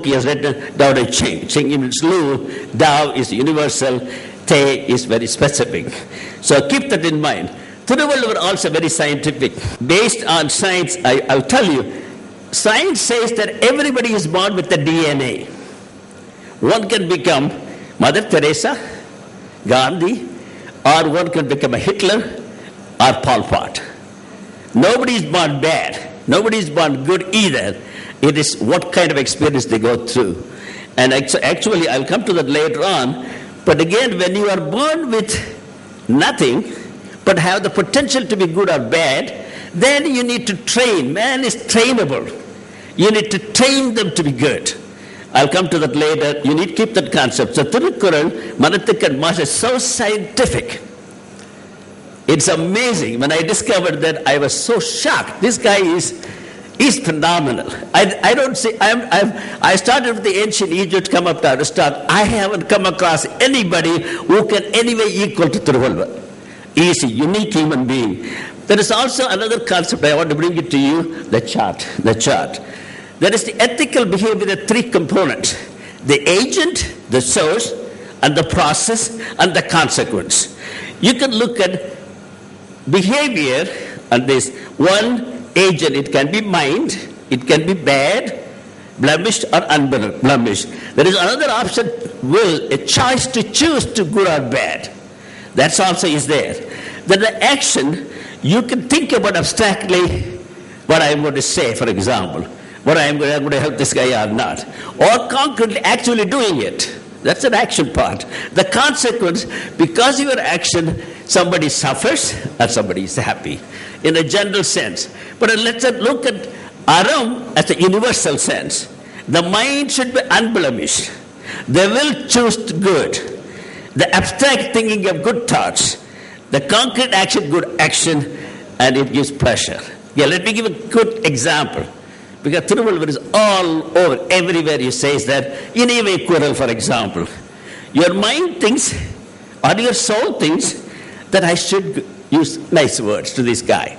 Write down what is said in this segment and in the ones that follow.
book he has written, Tao Te Ching. Ching means Lu, Tao is universal, Te is very specific. So keep that in mind. Thiruvalluvar also very scientific. Based on science, I'll tell you, science says that everybody is born with the DNA. One can become Mother Teresa, Gandhi, or one can become a Hitler or Pol Pot. Nobody is born bad. Nobody is born good either. It is what kind of experience they go through. And actually, I'll come to that later on. But again, when you are born with nothing, but have the potential to be good or bad, then you need to train. Man is trainable. You need to train them to be good. I'll come to that later. You need to keep that concept. So Tirukkural, Manathukku and Mass is so scientific. It's amazing. When I discovered that, I was so shocked. This guy is phenomenal. I don't see. I started with the ancient Egypt, come up to Aristotle. I haven't come across anybody who can anyway equal to Tiruvallur. He is a unique human being. There is also another concept I want to bring it to you: the chart. The chart. There is the ethical behavior, the three components: the agent, the source, and the process, and the consequence. You can look at behavior and this one agent. It can be mind, it can be bad, blemished or unblemished. There is another option, will, a choice to choose to good or bad. That also is there. Then the action, you can think about abstractly what I am going to say, for example, what I am going to help this guy or not, or concretely actually doing it. That's an action part. The consequence, because of your action, somebody suffers or somebody is happy, in a general sense. But let's look at Aram as a universal sense. The mind should be unblemished. They will choose good. The abstract thinking of good thoughts. The concrete action, good action, and it gives pleasure. Yeah, let me give a good example. Because Tiruvallur is all over, everywhere he says that. In a quarrel, for example, your mind thinks, or your soul thinks, that I should use nice words to this guy.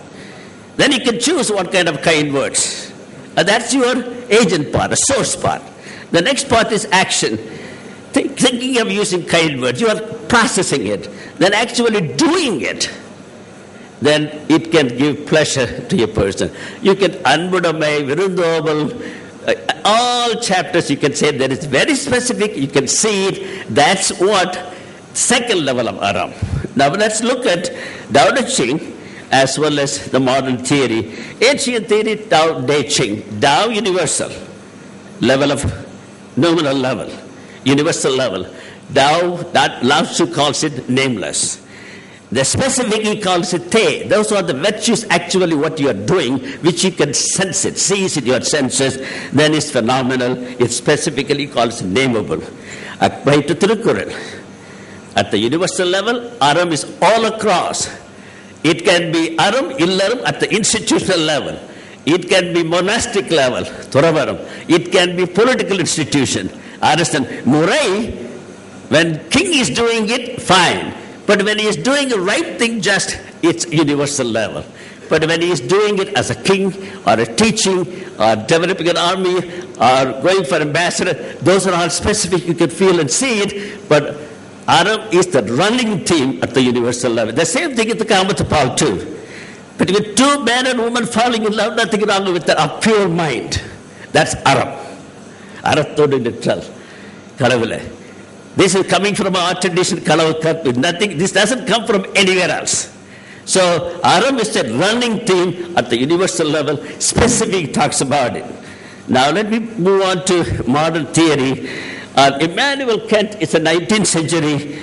Then you can choose what kind of kind words. That's your agent part, a source part. The next part is action. Thinking of using kind words, you are processing it. Then actually doing it, then it can give pleasure to a person. You can Anbudamai, Virundoval, all chapters you can say that is very specific, you can see it. That's what second level of Aram. Now let's look at Tao Te Ching as well as the modern theory. Ancient theory, Tao Te Ching, Tao universal, level of nominal level, universal level. Tao, that Lao Tzu calls it nameless. The specific he calls it Te. Those are the virtues, actually what you are doing, which you can sense it, sees it in your senses, then it's phenomenal. It specifically calls nameable. Apply to Tirukkural. At the universal level, Aram is all across. It can be Aram, Illaram at the institutional level. It can be monastic level, Thuravaram. It can be political institution. Understand? Murai, when king is doing it, fine. But when he is doing the right thing, just it's universal level. But when he is doing it as a king or a teaching or developing an army or going for ambassador, those are all specific. You can feel and see it. But Aram is the running theme at the universal level. The same thing in the Kamatapal too. But with two men and women falling in love, nothing wrong with that, a pure mind. That's Aram. Arathodu neutral. Karavile. This is coming from our tradition, Kalavakat, nothing. This doesn't come from anywhere else. So Aram is a running theme at the universal level. Specific talks about it. Now let me move on to modern theory. Immanuel Kant is a 19th century,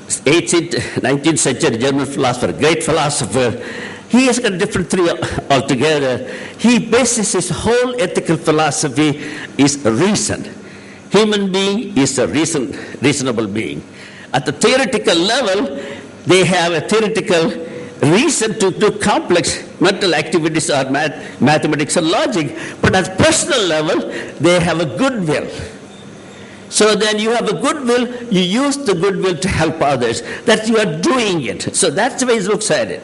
19th century German philosopher, great philosopher. He has got a different theory altogether. He bases his whole ethical philosophy is reason. Human being is a reasonable being. At the theoretical level, they have a theoretical reason to do complex mental activities or mathematics or logic. But at personal level, they have a good will. So then you have a good will, you use the good will to help others. That you are doing it. So that's the way he looks at it.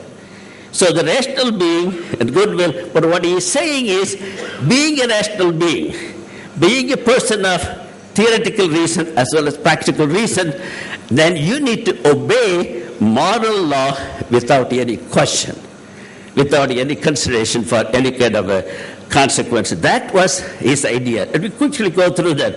So the rational being and good will, but what he is saying is, being a rational being, being a person of theoretical reason as well as practical reason, then you need to obey moral law without any question, without any consideration for any kind of a consequence. That was his idea. Let me quickly go through that.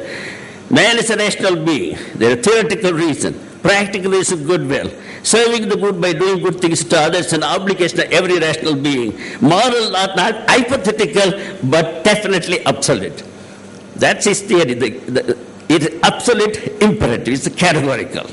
Man is a rational being. There are theoretical reason, practical reason, goodwill. Serving the good by doing good things to others, an obligation of every rational being. Moral law, not hypothetical, but definitely absolute. That's his theory. It is absolute imperative. It's categorical.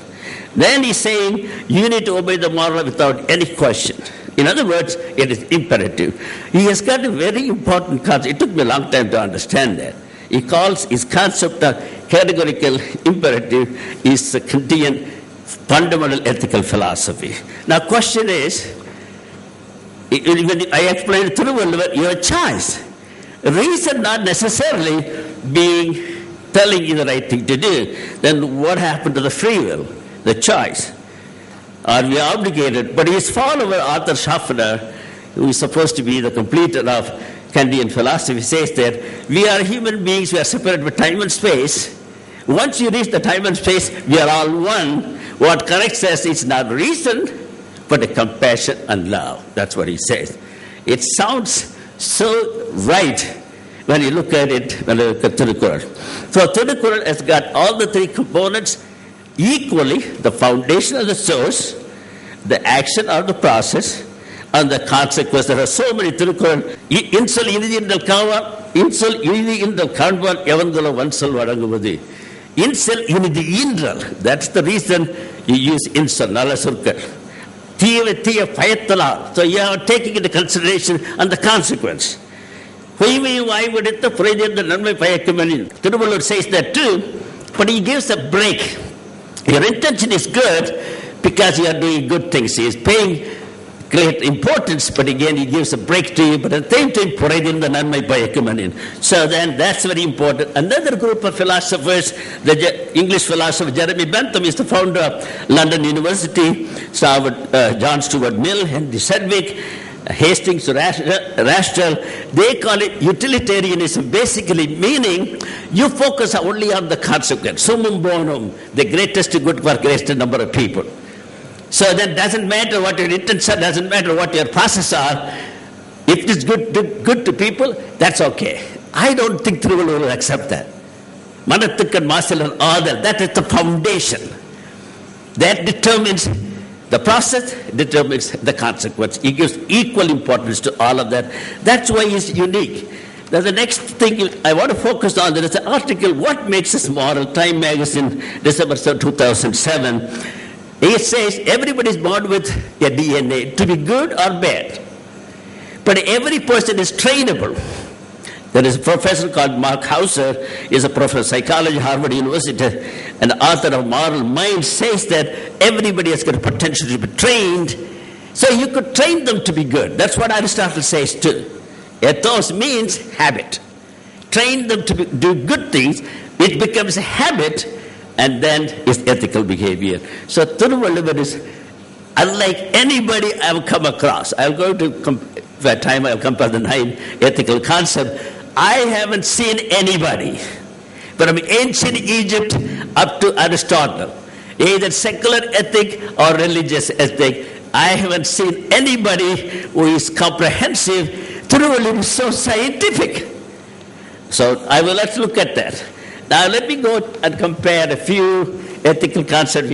Then he's saying you need to obey the moral without any question. In other words, it is imperative. He has got a very important concept. It took me a long time to understand that. He calls his concept of categorical imperative is a Kantian fundamental ethical philosophy. Now, question is, when I explained through your choice, reason not necessarily being telling you the right thing to do, then what happened to the free will, the choice? Are we obligated? But his follower, Arthur Schaffner, who is supposed to be the completer of Kantian philosophy, says that we are human beings, we are separated by time and space. Once you reach the time and space, we are all one. What connects us is not reason, but a compassion and love. That's what he says. It sounds so right when you look at it, when you look at Thirukkural. So Thirukkural has got all the three components equally: the foundation of the source, the action or the process, and the consequence. There are so many Thirukkural. Insol inidindal kavan, insol inidindal kanvan evangalo vansol vadanguvadi. Insol inidindal. That's the reason you use insol, nala surkal. Thiya payathala. So you are taking into consideration and the consequence. Tiruvallur says that too, but he gives a break. Your intention is good because you are doing good things. He is paying great importance, but again he gives a break to you, but at the same time, so then that's very important. Another group of philosophers, the English philosopher Jeremy Bentham is the founder of London University, John Stuart Mill, Henry Sedgwick, Hastings, Rastrell, they call it utilitarianism, basically meaning you focus only on the consequence. Summum bonum, the greatest good for greatest number of people. So then doesn't matter what your intents are, doesn't matter what your process are. If it is good to people, that's okay. I don't think Thiruvallur will accept that. Manathuk and Marcel and all that is the foundation. That determines the process, determines the consequence. He gives equal importance to all of that. That's why he's unique. Now the next thing I want to focus on, there is an article, What Makes Us Moral, Time Magazine, December 2007. It says everybody is born with a DNA to be good or bad. But every person is trainable. There is a professor called Mark Hauser, is a professor of psychology at Harvard University, and the author of Moral Mind, says that everybody has got a potential to be trained. So you could train them to be good. That's what Aristotle says too. Ethos means habit. Train them to do good things. It becomes a habit, and then it's ethical behavior. So Thiruvallur is unlike anybody I've come across. I'll go to the time I'll compare the 9 ethical concepts. I haven't seen anybody from ancient Egypt up to Aristotle, either secular ethic or religious ethic. I haven't seen anybody who is comprehensive. Thiruvallur is so scientific. So let's look at that. Now let me go and compare a few ethical concepts.